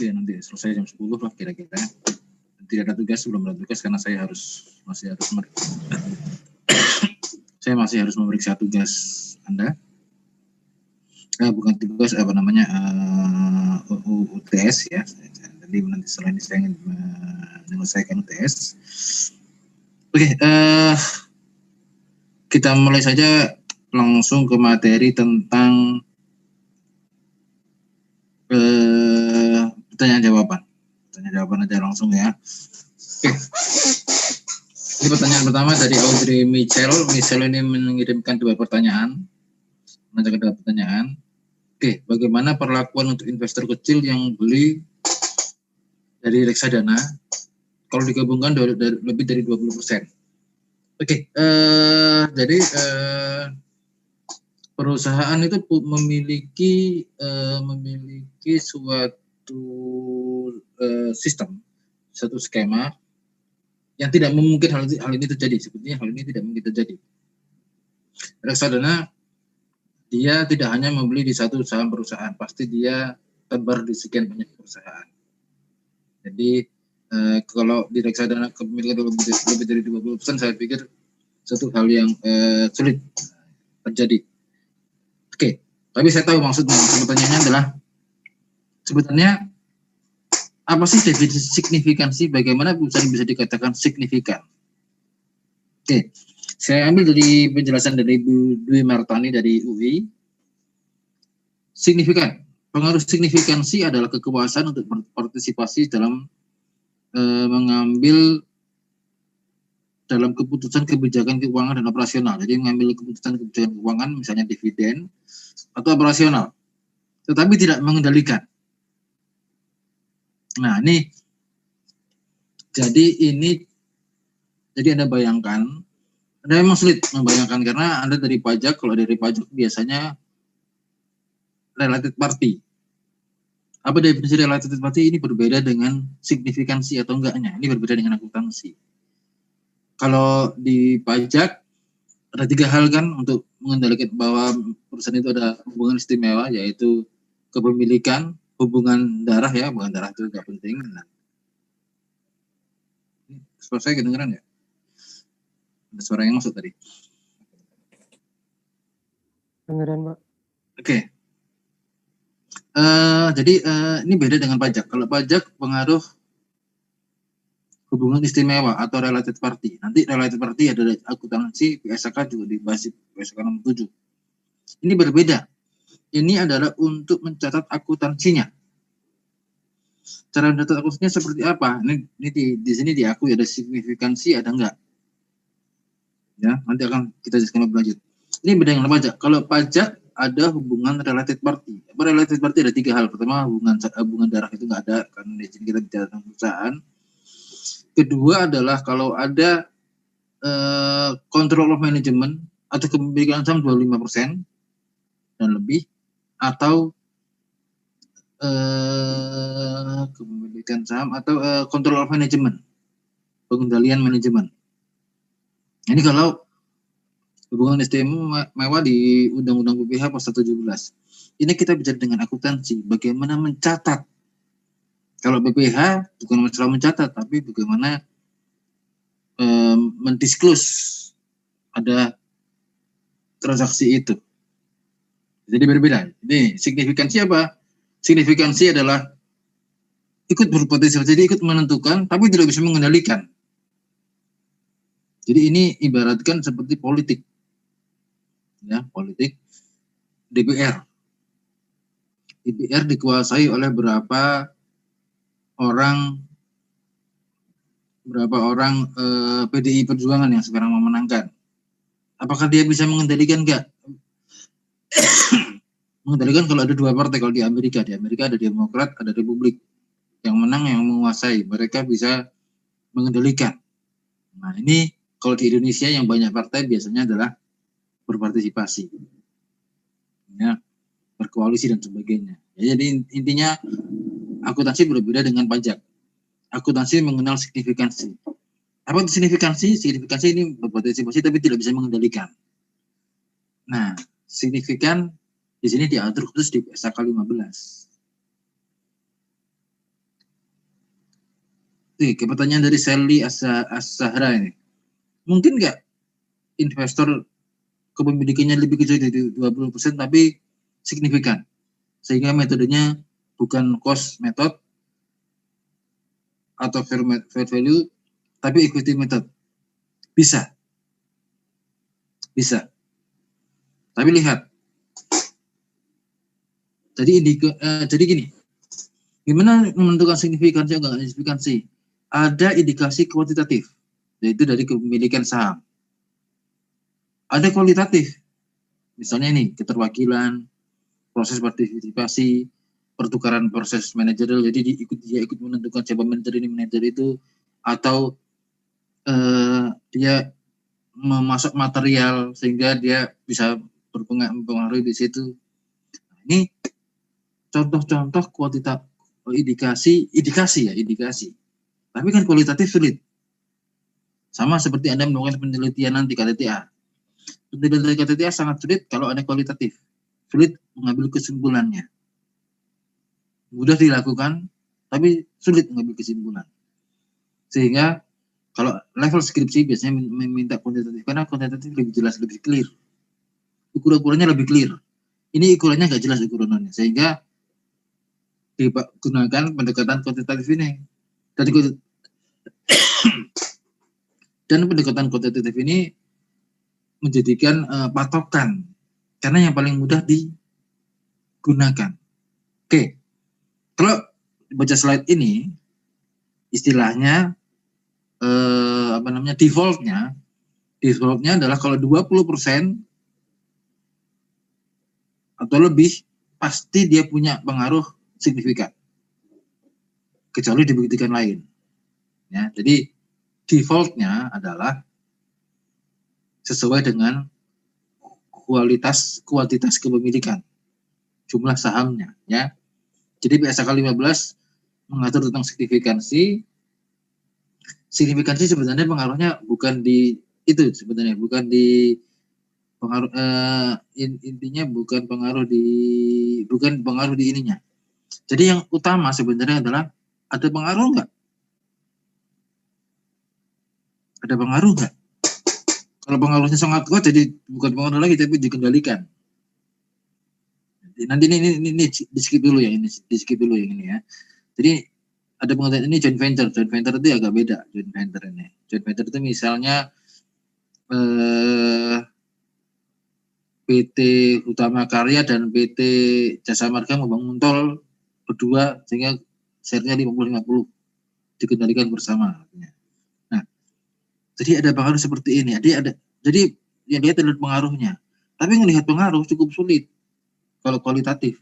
Oke, nanti selesai jam 10 lah kira-kira. Tidak ada tugas, belum ada tugas karena saya masih harus memeriksa tugas Anda. Bukan tugas UTS ya. Jadi nanti setelah ini saya ingin menyelesaikan UTS. Oke, kita mulai saja langsung ke materi tentang pertanyaan jawaban aja langsung ya. Oke. Ini pertanyaan pertama dari Audrey Michelle ini mengirimkan dua pertanyaan. Oke, bagaimana perlakuan untuk investor kecil yang beli dari reksadana kalau digabungkan lebih dari 20%? Oke, jadi perusahaan itu memiliki suatu sistem, satu skema yang tidak memungkinkan hal ini terjadi. Sepertinya hal ini tidak mungkin terjadi. Reksadana dia tidak hanya membeli di satu saham perusahaan, pasti dia tebar di sekian banyak perusahaan. Jadi kalau di reksadana kepemilikan lebih dari 20%, saya pikir satu hal yang sulit terjadi. Oke, tapi saya tahu maksudnya. Pertanyaannya adalah sebenarnya apa sih definisi signifikansi? Bagaimana perusahaan bisa dikatakan signifikan? Oke, saya ambil dari penjelasan dari Bu Dwi Martani dari UI. Signifikan, pengaruh signifikansi adalah kepuasan untuk berpartisipasi dalam mengambil dalam keputusan kebijakan keuangan dan operasional. Jadi mengambil keputusan kebijakan keuangan, misalnya dividen atau operasional, tetapi tidak mengendalikan. Nah, jadi Anda bayangkan, Anda memang sulit membayangkan karena Anda dari pajak, kalau dari pajak biasanya related party. Apa definisi related party? Ini berbeda dengan signifikansi atau enggaknya. Ini berbeda dengan akuntansi. Kalau di pajak ada 3 hal kan untuk mengendalikan bahwa perusahaan itu ada hubungan istimewa, yaitu kepemilikan, hubungan darah ya, hubungan darah itu juga penting. Nah, suara saya kedengeran ya? Ada suara yang masuk tadi. Kedengeran, Pak. Oke. Jadi ini beda dengan pajak. Kalau pajak pengaruh hubungan istimewa atau related party. Nanti related party ada akuntansi, PSK juga dibahas PSK nomor 7. Ini berbeda. Ini adalah untuk mencatat akuntansinya. Cara mencatat akuntansinya seperti apa? Ini di sini diakui ada signifikansi, ada enggak? Ya, nanti akan kita jelaskan lebih lanjut. Ini beda dengan pajak. Kalau pajak ada hubungan related party. Related party ada 3 hal. Pertama, hubungan darah itu enggak ada, karena di sini kita bicara tentang perusahaan. Kedua adalah kalau ada control of management atau kepemilikan saham 25% dan lebih, atau kepemilikan saham atau control of management, pengendalian manajemen. Ini kalau hubungan istimewa di Undang-Undang PPH Pasal 17. Ini kita bicara dengan akuntansi, bagaimana mencatat. Kalau PPH bukan masalah mencatat, tapi bagaimana mendisclose ada transaksi itu. Jadi berbeda. Ini signifikansi apa? Signifikansi adalah ikut berpartisipasi, jadi ikut menentukan, tapi tidak bisa mengendalikan. Jadi ini ibaratkan seperti politik, ya, politik DPR. DPR dikuasai oleh berapa orang PDI Perjuangan yang sekarang memenangkan. Apakah dia bisa mengendalikan? Enggak. Mengendalikan kalau ada 2 partai. Kalau di Amerika ada Demokrat, ada Republik. Yang menang yang menguasai, mereka bisa mengendalikan. Nah, ini kalau di Indonesia yang banyak partai biasanya adalah berpartisipasi, ya, berkoalisi dan sebagainya. Ya, jadi intinya akuntansi berbeda dengan pajak. Akuntansi mengenal signifikansi. Apa itu signifikansi? Signifikansi ini berpartisipasi tapi tidak bisa mengendalikan. Nah, signifikan di sini diatur khusus di PSK 15. Oke, pertanyaan dari Sally As-Sahra ini. Mungkin nggak investor kepemilikannya lebih kecil dari 20% tapi signifikan, sehingga metodenya bukan cost method atau fair value, tapi equity method? Bisa. Tapi lihat, jadi gini, gimana menentukan signifikansi atau enggak signifikansi? Ada indikasi kuantitatif, yaitu dari kepemilikan saham. Ada kualitatif, misalnya ini keterwakilan, proses partisipasi, pertukaran proses manajerial, jadi dia ikut menentukan siapa manajer ini, manajer itu, atau dia memasuk material sehingga dia bisa berpengaruh di situ. Ini contoh-contoh kuantitatif, indikasi. Tapi kan kualitatif sulit. Sama seperti Anda melakukan penelitian nanti KTTA. Penelitian KTTA sangat sulit kalau ada kualitatif. Sulit mengambil kesimpulannya. Mudah dilakukan, tapi sulit mengambil kesimpulan. Sehingga kalau level skripsi biasanya meminta kuantitatif, karena kuantitatif lebih jelas, lebih clear. Ukurannya lebih clear. Ini ukurannya nggak jelas ukurannya, sehingga digunakan pendekatan kuantitatif ini. Dan pendekatan kuantitatif ini menjadikan patokan, karena yang paling mudah digunakan. Oke, kalau baca slide ini, istilahnya defaultnya adalah kalau 20% atau lebih, pasti dia punya pengaruh signifikan, kecuali dibuktikan lain. Ya, jadi defaultnya adalah sesuai dengan kuantitas kepemilikan, jumlah sahamnya. Ya, jadi PSAK 15 mengatur tentang signifikansi. Signifikansi sebenarnya pengaruhnya bukan di itu, sebenarnya bukan di pengaruh, intinya bukan pengaruh di ininya. Jadi yang utama sebenarnya adalah ada pengaruh nggak? Ada pengaruh nggak? Kalau pengaruhnya sangat kuat, jadi bukan pengaruh lagi, tapi dikendalikan. Nanti ini di skip dulu yang ini ya. Jadi ada pengertian ini joint venture. Joint venture itu agak beda. Joint venture itu misalnya PT Utama Karya dan PT Jasa Marga membangun tol berdua, sehingga share-nya 50-50 dikendalikan bersama. Nah, jadi ada pengaruh seperti ini. Jadi yang lihat adalah pengaruhnya. Tapi melihat pengaruh cukup sulit kalau kualitatif.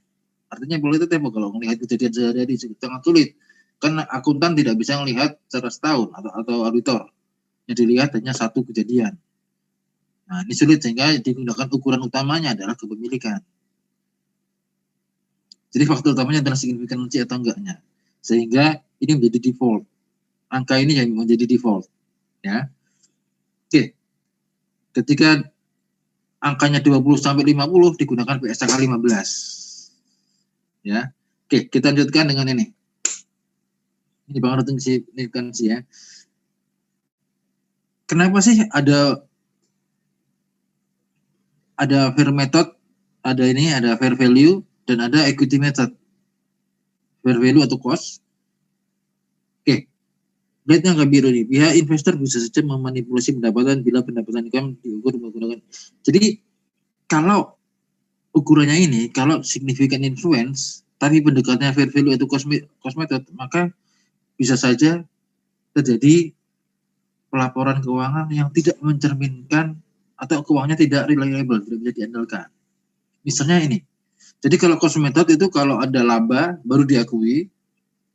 Artinya kualitatif kalau melihat kejadian sehari-hari sangat sulit. Karena akuntan tidak bisa melihat secara setahun atau auditor. Yang dilihat hanya satu kejadian. Nah, ini sulit, sehingga digunakan ukuran utamanya adalah kepemilikan. Jadi faktor utamanya adalah signifikansi atau enggaknya. Sehingga ini menjadi default. Angka ini yang menjadi default. Ya. Oke. Ketika angkanya 20-50 digunakan PSAK 15. Ya. Oke, kita lanjutkan dengan ini. Ini pengaruh signifikansi ya. Kenapa sih ada fair method, ada fair value, dan ada equity method. Fair value atau cost. Oke. Lihat yang biru ini. Pihak investor bisa saja memanipulasi pendapatan bila pendapatan income diukur menggunakan. Jadi kalau ukurannya ini, kalau significant influence, tapi pendekatannya fair value atau cost method, maka bisa saja terjadi pelaporan keuangan yang tidak mencerminkan atau keuangannya tidak reliable, tidak bisa diandalkan. Misalnya ini. Jadi kalau cost method itu kalau ada laba baru diakui,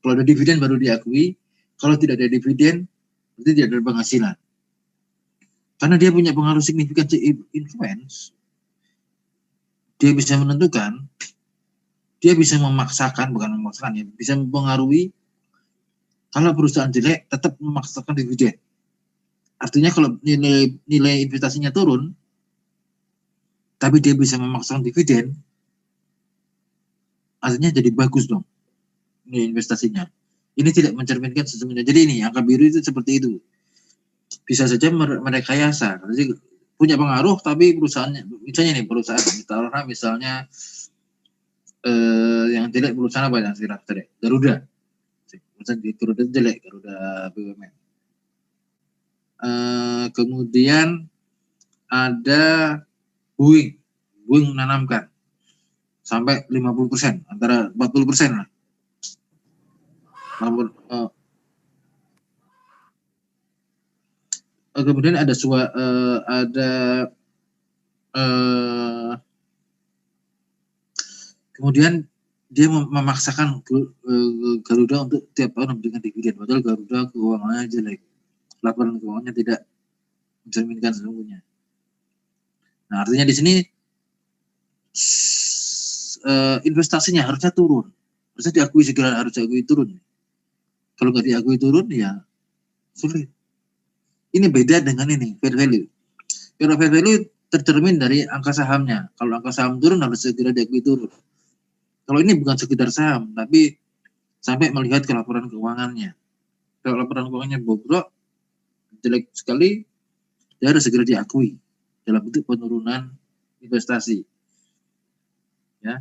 kalau ada dividen baru diakui, kalau tidak ada dividen berarti tidak ada penghasilan. Karena dia punya pengaruh signifikan influence, dia bisa menentukan, dia bisa memaksakan, bukan memaksakan ya, bisa mempengaruhi. Kalau perusahaan jelek tetap memaksakan dividen. Artinya kalau nilai investasinya turun, tapi dia bisa memaksakan dividen, artinya jadi bagus dong nilai investasinya. Ini tidak mencerminkan sesungguhnya. Jadi ini angka biru itu seperti itu. Bisa saja merekayasa. Jadi punya pengaruh, tapi perusahaannya, misalnya nih perusahaan, misalnya yang jelek perusahaan apa yang jelek? Garuda. Perusahaan Garuda jelek, Garuda BUMN. Kemudian ada Boeing menanamkan sampai 50%, antara 40% lah. Namun, kemudian ada kemudian dia memaksakan Garuda untuk tiap tahun memberikan dividen, padahal Garuda keuangannya jelek, laporan keuangannya tidak mencerminkan sesungguhnya. Nah, artinya di sini investasinya harusnya turun, harusnya diakui segera, harus diakui turun. Kalau nggak diakui turun, ya sulit. Ini beda dengan ini fair value. Fair value tercermin dari angka sahamnya. Kalau angka saham turun, harus segera diakui turun. Kalau ini bukan sekedar saham, tapi sampai melihat ke laporan keuangannya. Kalau laporan keuangannya bobrok, jelek sekali, dia harus segera diakui dalam bentuk penurunan investasi. Ya,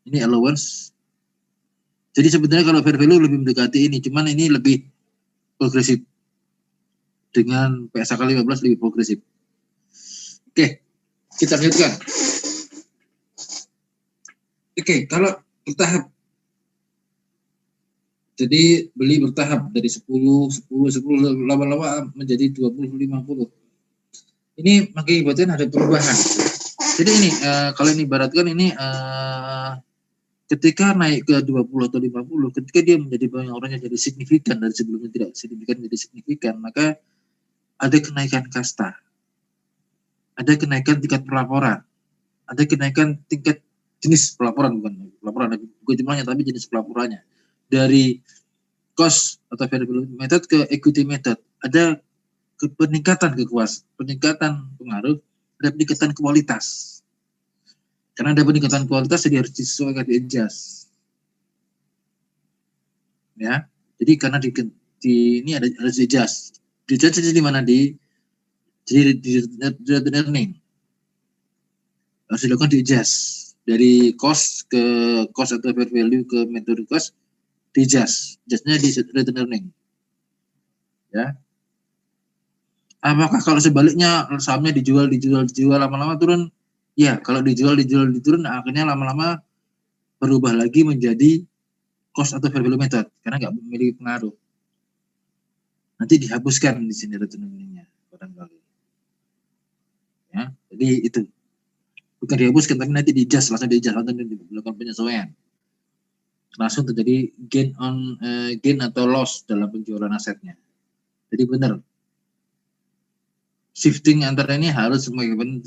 ini allowance. Jadi sebenarnya kalau fair value lebih mendekati ini, cuman ini lebih progresif. Dengan PSAK 15 lebih progresif. Oke, kita lanjutkan. Oke, kalau bertahap. Jadi beli bertahap dari 10 lama-lama menjadi 20, 50. Ini mengakibatkan ada perubahan. Jadi ini kalau ini ibaratkan ini ketika naik ke 20 atau 50, ketika dia menjadi banyak orangnya jadi signifikan dari sebelumnya tidak signifikan jadi signifikan, maka ada kenaikan kasta, ada kenaikan tingkat pelaporan, ada kenaikan tingkat jenis pelaporan, bukan jumlahnya tapi jenis pelaporannya, dari cost atau variable method ke equity method, ada peningkatan peningkatan pengaruh, ada peningkatan kualitas. Karena ada peningkatan kualitas, jadi harus disesuaikan, di-adjust. Ya, jadi karena ini harus di-adjust. Di-adjust di mana? Di earning. Harus dilakukan di-adjust. Dari cost ke cost atau fair value ke metode cost, di-adjust. Adjustnya di return earning. Ya. Apakah kalau sebaliknya sahamnya dijual lama-lama turun? Ya, kalau dijual turun, akhirnya lama-lama berubah lagi menjadi cost atau fair value method karena nggak memiliki pengaruh. Nanti dihapuskan di sini return earning-nya barangkali. Ya, jadi itu bukan dihapuskan tapi nanti di-adjust, langsung dilakukan penyesuaian. Langsung terjadi gain atau loss dalam penjualan asetnya. Jadi benar. Shifting antara ini harus mengakibatkan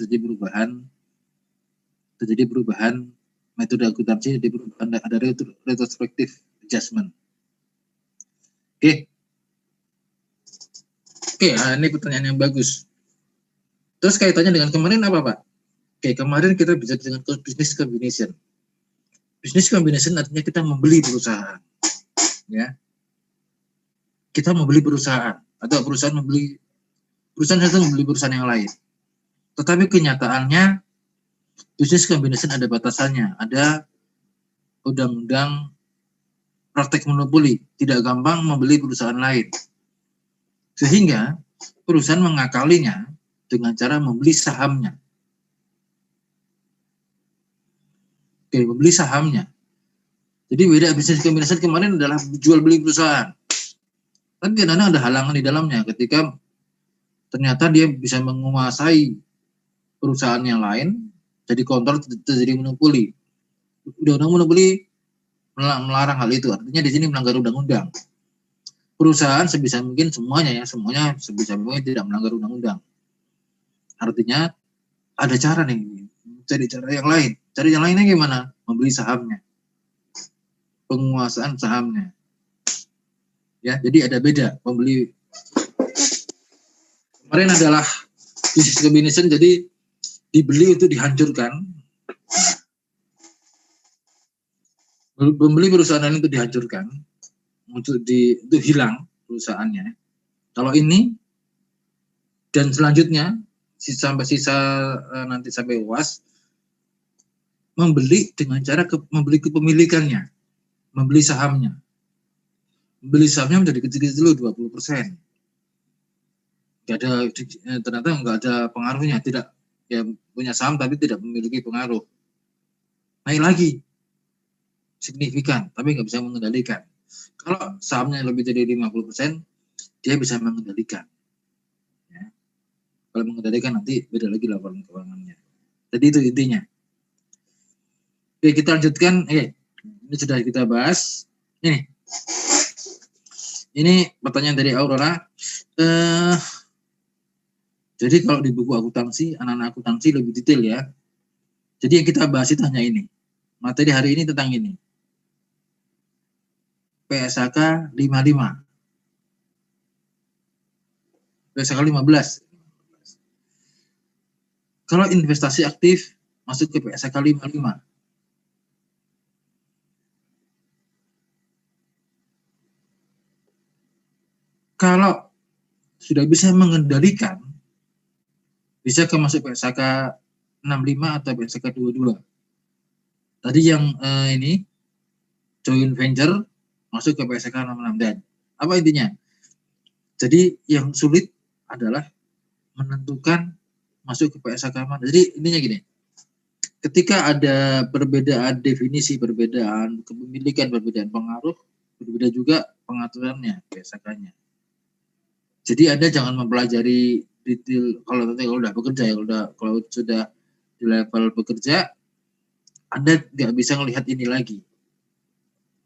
terjadi perubahan metode akuntansi, ada retrospective adjustment. Oke, ini pertanyaan yang bagus. Terus kaitannya dengan kemarin apa, Pak? Oke, kemarin kita bisa dengan business combination. Business combination artinya kita membeli perusahaan, ya. Kita membeli perusahaan atau perusahaan satu membeli perusahaan yang lain. Tetapi kenyataannya business combination ada batasannya, ada undang-undang praktek monopoli, tidak gampang membeli perusahaan lain. Sehingga perusahaan mengakalinya dengan cara membeli sahamnya. Oke, membeli sahamnya. Jadi beda business combination kemarin adalah jual beli perusahaan. Tapi kadang-kadang ada halangan di dalamnya ketika ternyata dia bisa menguasai perusahaan yang lain, jadi kontrol, terjadi monopoli. Undang-undang monopoli melarang hal itu, artinya di sini melanggar undang-undang. Perusahaan sebisa mungkin semuanya sebisa mungkin tidak melanggar undang-undang. Artinya ada cara nih, cari cara yang lain. Cari yang lainnya gimana? Membeli sahamnya, penguasaan sahamnya. Ya, jadi ada beda pembeli. Kemarin adalah business combination, jadi dibeli untuk dihancurkan. Membeli perusahaan lain untuk dihancurkan. untuk hilang perusahaannya. Kalau ini dan selanjutnya nanti sampai UAS membeli dengan cara membeli kepemilikannya, membeli sahamnya. Membeli sahamnya menjadi kecil-kecil dulu 20%. Ternyata nggak ada pengaruhnya, tidak ya punya saham tapi tidak memiliki pengaruh. Naik lagi signifikan tapi nggak bisa mengendalikan. Kalau sahamnya lebih dari 50%, dia bisa mengendalikan. Ya. Kalau mengendalikan nanti beda lagi laporan keuangannya. Jadi itu intinya. Oke, kita lanjutkan. Ini sudah kita bahas. Ini pertanyaan dari Aurora. Jadi kalau di buku akuntansi, anak-anak akuntansi lebih detail ya. Jadi yang kita bahas itu hanya ini. Materi hari ini tentang ini. PSAK 55. PSAK 15. Kalau investasi aktif masuk ke PSAK 55. Kalau sudah bisa mengendalikan, bisa masuk PSAK 65 atau PSAK 22. Tadi yang ini joint venture masuk ke PSAK 66 dan apa intinya? Jadi yang sulit adalah menentukan masuk ke PSAK mana. Jadi intinya gini, ketika ada perbedaan definisi, perbedaan kepemilikan, perbedaan pengaruh, berbeda juga pengaturannya PSAK-nya. Jadi Anda jangan mempelajari detail kalau udah bekerja ya, kalau sudah di level bekerja, Anda nggak bisa melihat ini lagi.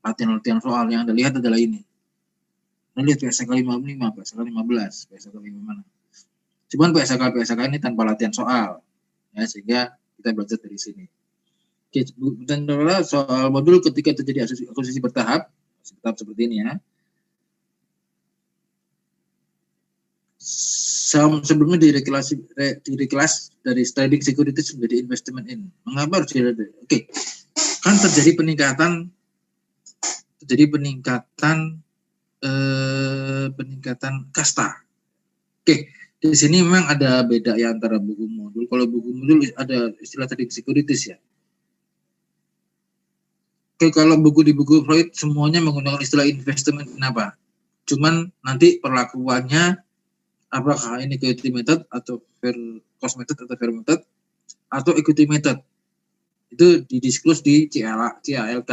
Latihan-latihan soal yang Anda lihat adalah ini. Anda lihat PSAK 55, PSAK 15, PSAK 5 mana. Cuman PSAK ini tanpa latihan soal, ya, sehingga kita belajar dari sini. Oke, dan soal modul ketika terjadi akuisisi bertahap seperti ini ya. Saham sebelumnya direklas dari trading securities menjadi investment in. Mengapa harus direklas? Oke, kan terjadi peningkatan kasta. Oke, di sini memang ada beda ya antara buku modul. Kalau buku modul ada istilah trading securities ya. Oke, kalau di buku Freud semuanya menggunakan istilah investment in apa? Cuman nanti perlakuannya apakah ini equity method atau fair cost method atau fair method atau equity method, itu didiskus di CALK,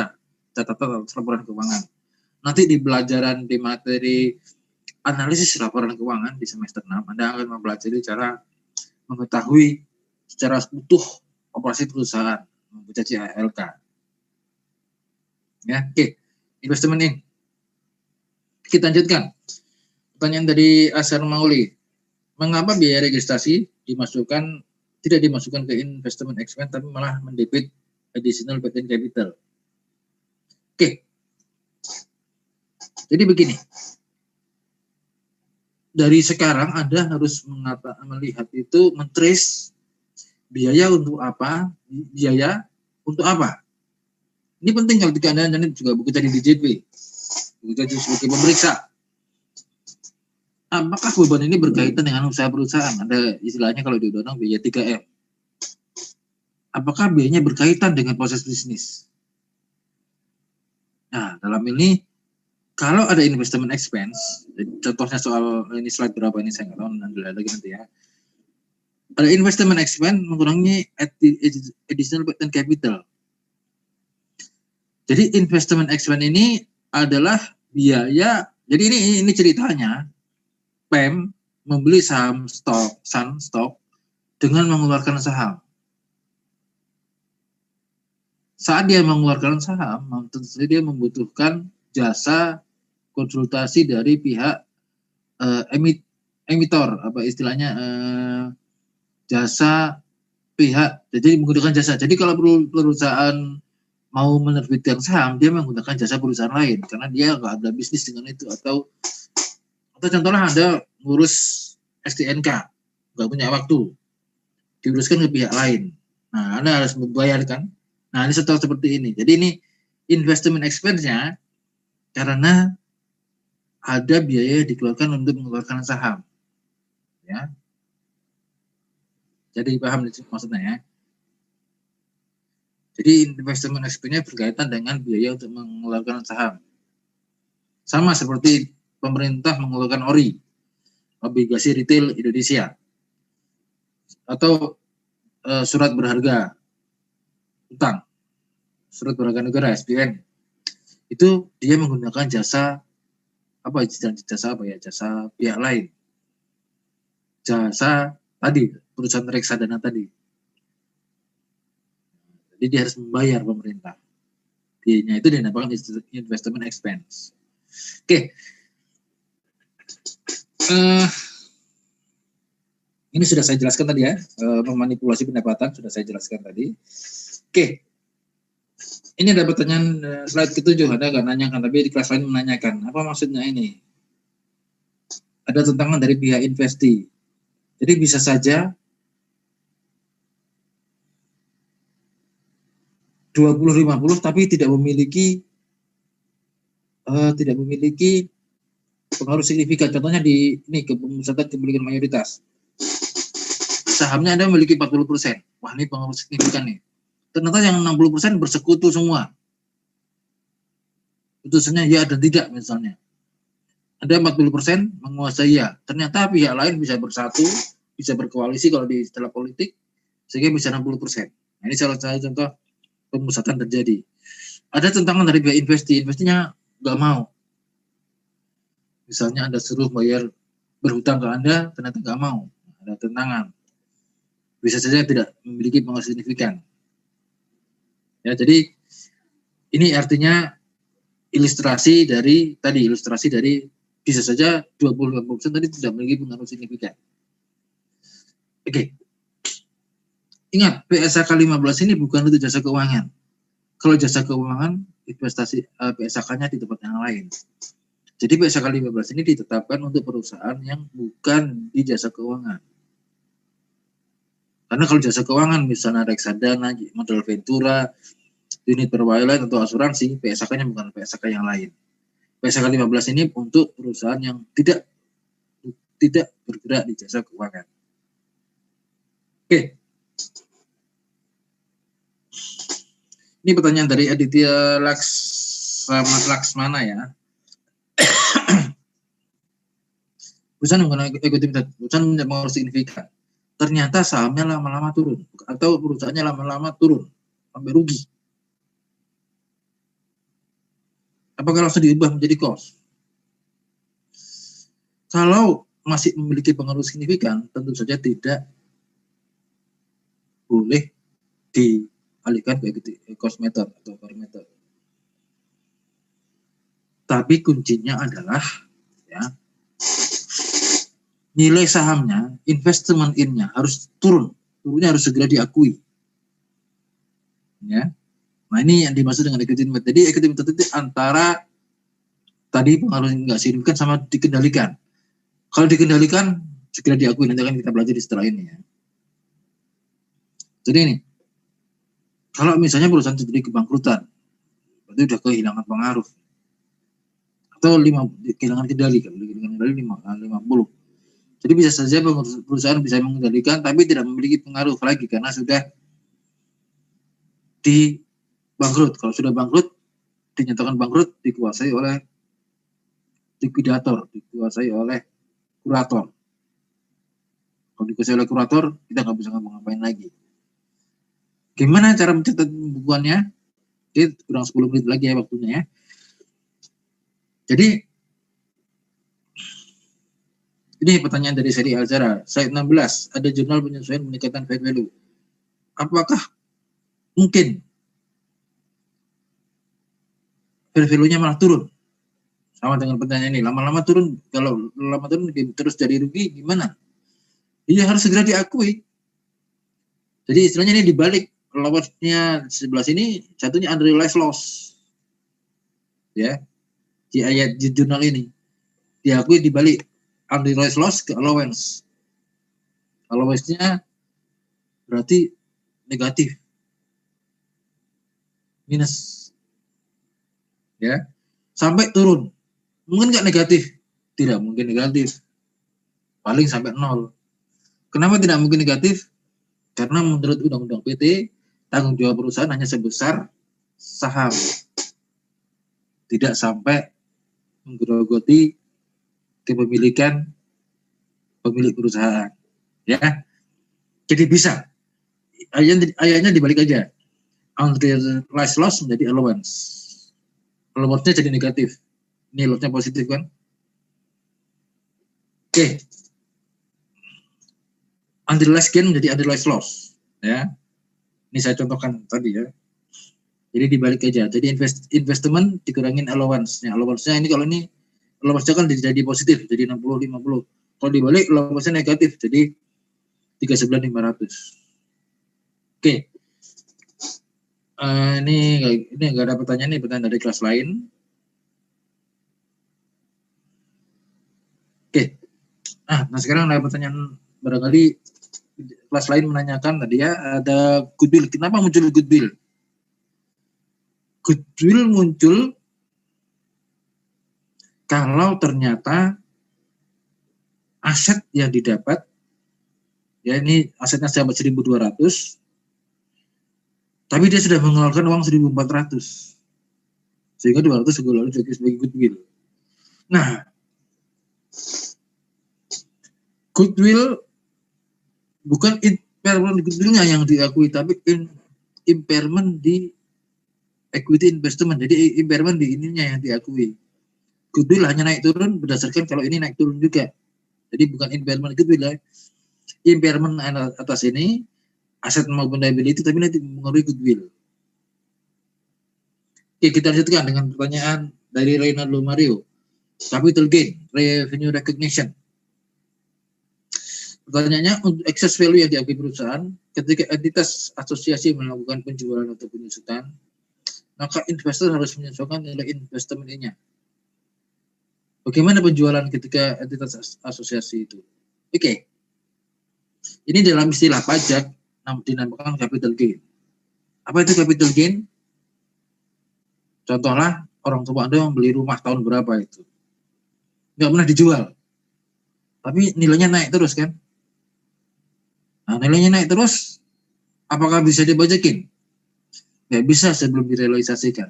catatan laporan keuangan. Nanti di pelajaran di materi analisis laporan keuangan di semester 6 Anda akan mempelajari cara mengetahui secara utuh operasi perusahaan, membaca CALK. Ya, oke. Investment in. Kita lanjutkan. Pertanyaan dari Asar Mauli. Mengapa biaya registrasi tidak dimasukkan ke investment expense tapi malah mendebit additional patent capital? Oke. Jadi begini. Dari sekarang Anda harus melihat itu, men-trace biaya untuk apa, biaya untuk apa. Ini penting kalau ketika Anda juga bekerja di DJP, bekerja sebagai pemeriksa. Apakah beban ini berkaitan dengan usaha perusahaan? Ada istilahnya kalau di undang-undang biaya 3M. Apakah biayanya berkaitan dengan proses bisnis? Nah, dalam ini, kalau ada investment expense, contohnya soal ini slide berapa ini saya nggak tahu, nanti nanti ya. Ada investment expense mengurangi additional patent capital. Jadi investment expense ini adalah biaya. Jadi ini ceritanya. PEM membeli saham stok dengan mengeluarkan saham. Saat dia mengeluarkan saham, tentu saja dia membutuhkan jasa konsultasi dari pihak emitor, apa istilahnya jasa pihak. Jadi menggunakan jasa. Jadi kalau perusahaan mau menerbitkan saham, dia menggunakan jasa perusahaan lain karena dia nggak ada bisnis dengan itu, atau contohnya Anda ngurus STNK, nggak punya waktu, diuruskan ke pihak lain. Nah, Anda harus membayarkan. Nah, ini seperti ini. Jadi ini investment expense-nya karena ada biaya yang dikeluarkan untuk mengeluarkan saham. Ya. Jadi paham maksudnya ya. Jadi investment expense-nya berkaitan dengan biaya untuk mengeluarkan saham. Sama seperti pemerintah mengeluarkan ORI, obligasi retail Indonesia, atau surat berharga utang, surat berharga negara (SBN). Itu dia menggunakan jasa pihak lain, jasa tadi perusahaan reksadana tadi. Jadi dia harus membayar pemerintah. Biayanya itu dinamakan investment expense. Oke. Ini sudah saya jelaskan tadi ya, memanipulasi pendapatan sudah saya jelaskan tadi. Oke. Ini ada pertanyaan slide ke-7, ada nggak nanyakan, tapi di kelas lain menanyakan. Apa maksudnya ini? Ada tentangan dari pihak investi. Jadi bisa saja 20-50 tapi tidak memiliki pengaruh signifikan. Contohnya di ini pemusatan kepemilikan mayoritas. Sahamnya Anda memiliki 40%. Wah, ini pengaruh signifikan nih. Ternyata yang 60% bersekutu semua. Putusannya ya dan tidak misalnya. Ada 40% menguasai ya. Ternyata pihak lain bisa bersatu, bisa berkoalisi kalau di istilah politik, sehingga bisa 60%. Nah, ini salah satu contoh pemusatan terjadi. Ada tentangan dari pihak investinya nggak mau. Misalnya Anda suruh bayar berhutang ke Anda, ternyata nggak mau. Ada tentangan. Bisa saja tidak memiliki pengaruh signifikan. Ya, jadi ini artinya ilustrasi dari bisa saja 20-50% tadi tidak memiliki pengaruh signifikan. Oke. Ingat, PSAK 15 ini bukan untuk jasa keuangan. Kalau jasa keuangan, investasi PSAK-nya di tempat yang lain. Jadi PSAK 15 ini ditetapkan untuk perusahaan yang bukan di jasa keuangan. Karena kalau jasa keuangan, misalnya reksadana, modal ventura, unit perwakilan atau asuransi, PSAK-nya bukan PSAK yang lain. PSAK 15 ini untuk perusahaan yang tidak bergerak di jasa keuangan. Oke. Ini pertanyaan dari Aditya Laksmana ya. Perusahaan menggunakan equity method, perusahaan mencapai signifikan. Ternyata sahamnya lama-lama turun, atau perusahaannya lama-lama turun sampai rugi. Apakah langsung diubah menjadi cost? Kalau masih memiliki pengaruh signifikan, tentu saja tidak boleh dialihkan ke cost method atau core method. Tapi kuncinya adalah ya, nilai sahamnya, investment in-nya harus turunnya harus segera diakui. Ya. Nah, ini yang dimaksud dengan equity method. Jadi equity method itu antara tadi pengaruh nggak signifikan sama dikendalikan. Kalau dikendalikan segera diakui, nanti akan kita pelajari setelah ini ya. Jadi ini, kalau misalnya perusahaan terjadi kebangkrutan, berarti sudah kehilangan pengaruh. Atau kehilangan kendali, kalau kehilangan kendali 50. Jadi bisa saja perusahaan bisa mengendalikan tapi tidak memiliki pengaruh lagi karena sudah bangkrut. Kalau sudah bangkrut, dinyatakan bangkrut, dikuasai oleh likuidator, dikuasai oleh kurator. Kalau dikuasai oleh kurator, kita nggak bisa ngapa-ngapain lagi. Gimana cara mencatat pembukuannya? Jadi kurang 10 menit lagi ya waktunya ya. Jadi ini pertanyaan dari seri Alzara. Slide 16, ada jurnal penyesuaian peningkatan fair value. Apakah mungkin fair value-nya malah turun? Sama dengan pertanyaan ini, lama-lama turun, kalau lama turun terus jadi rugi gimana? Iya harus segera diakui. Jadi istilahnya ini dibalik, loss-nya sebelah sini, satunya unrealized loss. Ya, di ayat di jurnal ini diakui dibalik unrealized loss ke allowance. Allowance-nya berarti negatif, minus, ya, sampai turun. Mungkin nggak negatif, Tidak mungkin negatif. Paling sampai 0. Kenapa tidak mungkin negatif? Karena menurut Undang-Undang PT, tanggung jawab perusahaan hanya sebesar saham. Tidak sampai menggerogoti kepemilikan pemilik perusahaan. Ya. Jadi bisa. Ayatnya dibalik aja. Unrealized loss menjadi allowance. Allowance-nya jadi negatif. Ini loss-nya positif kan? Oke. Unrealized gain menjadi unrealized loss. Ya. Ini saya contohkan tadi ya. Jadi dibalik aja. Jadi investment dikurangin allowance-nya. Allowance-nya ini kalau ini allowance-nya kan jadi positif, jadi 60-50. Kalau dibalik allowance-nya negatif, jadi 39.500. Oke. Ini nggak ada pertanyaan nih, pertanyaan dari kelas lain. Oke. Nah sekarang ada pertanyaan, barangkali kelas lain menanyakan tadi ya, ada goodwill. Kenapa muncul goodwill? Goodwill muncul kalau ternyata aset yang didapat, ya ini asetnya dapat 1.200, tapi dia sudah mengeluarkan uang 1.400, sehingga 200 dikeluarkan sebagai goodwill. Nah, goodwill bukan impairment goodwillnya yang diakui, tapi impairment di equity investment. Jadi impairment di ininya yang diakui. Goodwill hanya naik turun berdasarkan kalau ini naik turun juga. Jadi bukan impairment goodwill ya. Impairment atas ini aset maupun liability, tapi nanti mengaruhi goodwill. Oke, kita lanjutkan dengan pertanyaan dari Reynaldo Mario. Capital gain, revenue recognition. Pertanyaannya, untuk excess value yang diakui perusahaan, ketika entitas asosiasi melakukan penjualan atau penyusutan, maka investor harus menyesuaikan nilai investmentnya. Bagaimana penjualan ketika entitas asosiasi itu? Oke. Ini dalam istilah pajak dinamakan capital gain. Apa itu capital gain? Contohnya, orang tua Anda membeli rumah tahun berapa itu. Nggak pernah dijual. Tapi nilainya naik terus kan? Nah, nilainya naik terus, apakah bisa dipajakin? Nggak bisa sebelum direalisasikan.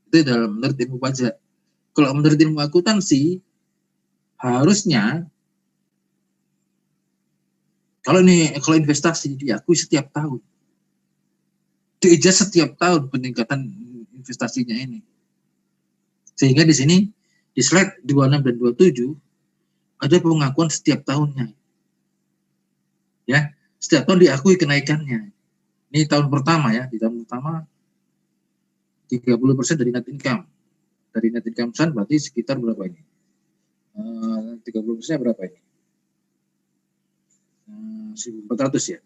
Itu dalam menurut ilmu pajak. Kalau menurut ilmu akuntansi, harusnya kalau investasi diakui setiap tahun, diijaz setiap tahun peningkatan investasinya ini. Sehingga di sini di slide 26 dan 27 ada pengakuan setiap tahunnya. Ya, setiap tahun diakui kenaikannya. Ini tahun pertama ya, di tahun pertama 30% dari net income. Dari net income berarti sekitar berapa ini? 30% berapa ini? 1.400 ya.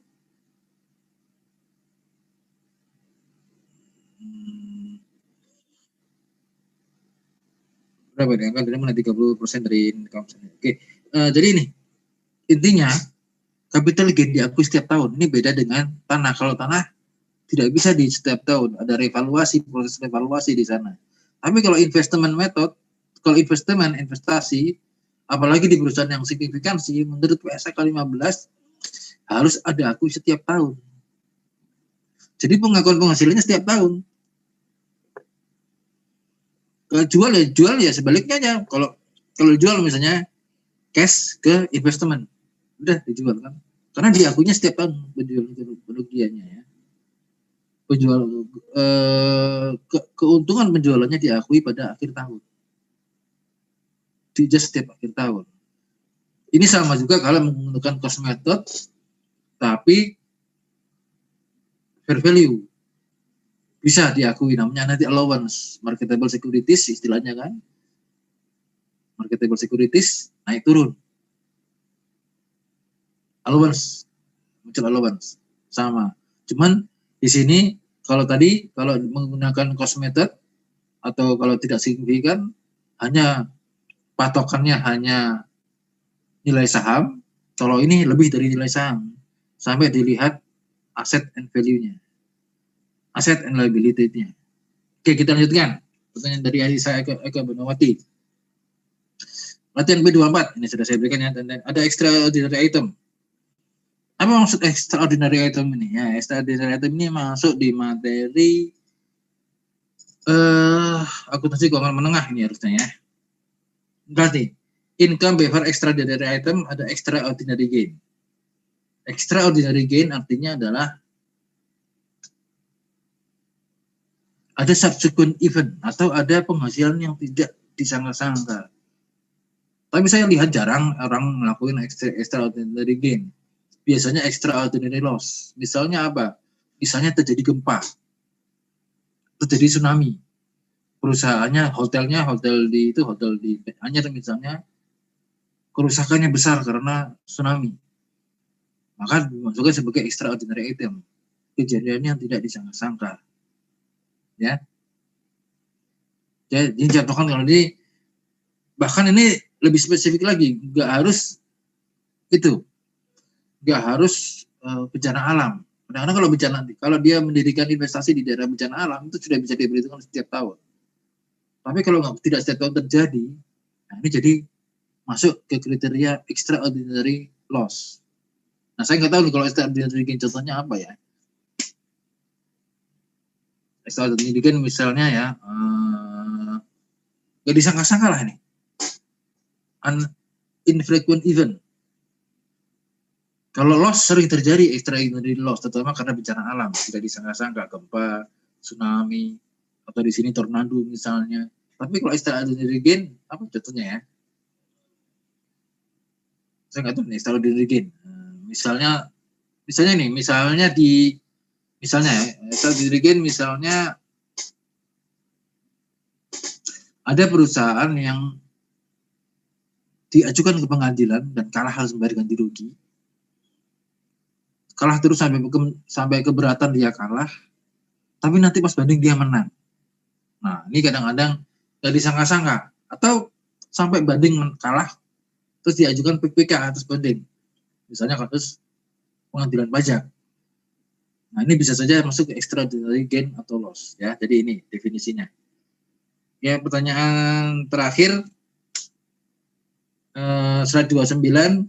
Berapa ini? Kan dari mana 30% dari income. Oke. Jadi ini intinya capital gain diakui setiap tahun. Ini beda dengan tanah. Kalau tanah tidak bisa di setiap tahun, ada revaluasi, proses revaluasi di sana. Tapi kalau investment method, kalau investasi, apalagi di perusahaan yang signifikansi, menurut PSK 15 harus ada akui setiap tahun. Jadi pengakuan penghasilannya setiap tahun. Kalau jual ya sebaliknya aja. Kalau jual misalnya cash ke investment, udah dijual kan? Karena diakuinya setiap tahun kerugiannya ya. Keuntungan penjualannya diakui pada akhir tahun. Dijust setiap akhir tahun. Ini sama juga kalau menggunakan cost method, tapi fair value bisa diakui, namanya nanti allowance, marketable securities istilahnya kan. Marketable securities naik turun. Allowance, muncul allowance sama. Cuman di sini kalau menggunakan cost method atau kalau tidak signifikan, hanya patokannya hanya nilai saham. Kalau ini lebih dari nilai saham, sampai dilihat asset and value-nya, asset and liability-nya. Oke, kita lanjutkan. Pertanyaan dari Aisyah Eka Benawati. Latihan B24 ini sudah saya berikan ya. Dan ada extraordinary item. Apa maksud extraordinary item ini? Ya, extraordinary item ini masuk di materi akuntansi keuangan menengah ini harusnya ya. Berarti income before extraordinary item ada extraordinary gain. Extraordinary gain artinya adalah ada subsequent event atau ada penghasilan yang tidak disangka-sangka. Tapi saya lihat jarang orang melakukan extraordinary gain. Biasanya extraordinary loss. Misalnya apa? Misalnya terjadi gempa, terjadi tsunami. Perusahaannya, hotel di Anyer misalnya, kerusakannya besar karena tsunami. Maka dimasukkan sebagai extraordinary item. Kejadiannya yang tidak disangka-sangka. Ya. Jadi contohkan kalau ini, bahkan ini lebih spesifik lagi, nggak harus itu, nggak harus bencana alam. Kadang-kadang kalau dia mendirikan investasi di daerah bencana alam itu sudah bisa diperhitungkan setiap tahun. Tapi kalau tidak setiap tahun terjadi, nah ini jadi masuk ke kriteria extraordinary loss. Nah saya nggak tahu nih kalau extraordinary gain contohnya apa ya. Extraordinary gain misalnya ya, nggak disangka-sangka lah ini. Infrequent event. Kalau loss sering terjadi extraordinary loss, terutama karena bencana alam, tidak disangka-sangka, gempa, tsunami, atau di sini tornado misalnya. Tapi kalau extraordinary gain, apa contohnya ya? Saya nggak tahu nih extraordinary gain. Misalnya extraordinary gain misalnya ada perusahaan yang diajukan ke pengadilan dan kalah harus membayar ganti rugi. Kalah terus sampai keberatan dia kalah, tapi nanti pas banding dia menang. Nah, ini kadang-kadang nggak disangka-sangka. Atau sampai banding kalah, terus diajukan PPK atas banding. Misalnya kasus pengadilan pajak. Nah, ini bisa saja masuk ke extraordinary gain atau loss. Ya, jadi ini definisinya. Ya, pertanyaan terakhir, slide 29.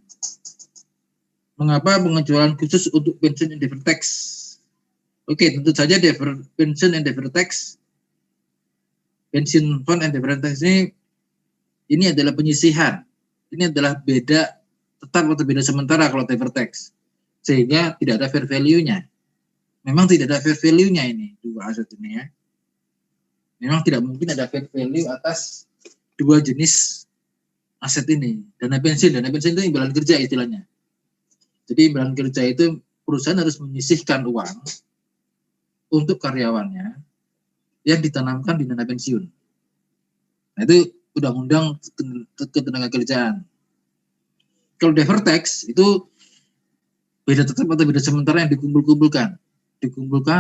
Mengapa pengecualian khusus untuk pension and deferred tax? Oke, tentu saja pension and deferred tax, pension fund and deferred tax ini adalah penyisihan. Ini adalah beda tetap atau beda sementara kalau deferred tax. Sehingga tidak ada fair value-nya. Memang tidak ada fair value-nya ini, dua aset ini ya. Memang tidak mungkin ada fair value atas dua jenis aset ini. Dana pensiun itu imbalan kerja istilahnya. Jadi imbalan kerja itu perusahaan harus menyisihkan uang untuk karyawannya yang ditanamkan di dana pensiun. Nah itu undang-undang ketenagakerjaan. Kalau deferred tax itu beda tetap atau beda sementara yang dikumpulkan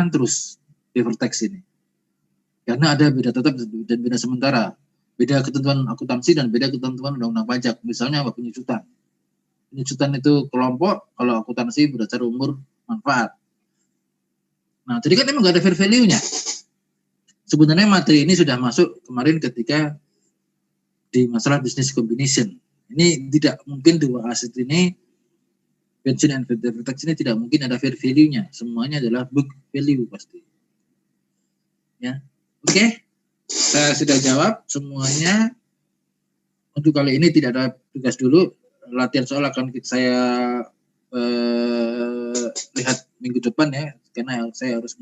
terus deferred tax ini. Karena ada beda tetap dan beda sementara, beda ketentuan akuntansi dan beda ketentuan undang-undang pajak. Misalnya penyusutan. Penyusutan itu kelompok, kalau akuntansi berdasar umur manfaat. Nah, jadi kan emang nggak ada fair value-nya. Sebenarnya materi ini sudah masuk kemarin ketika di masalah business combination. Ini tidak mungkin dua aset ini, pension and deferred tax ini tidak mungkin ada fair value-nya. Semuanya adalah book value pasti. Ya, oke. Saya sudah jawab semuanya. Untuk kali ini tidak ada tugas dulu. Latihan soal akan saya lihat minggu depan ya, karena saya harus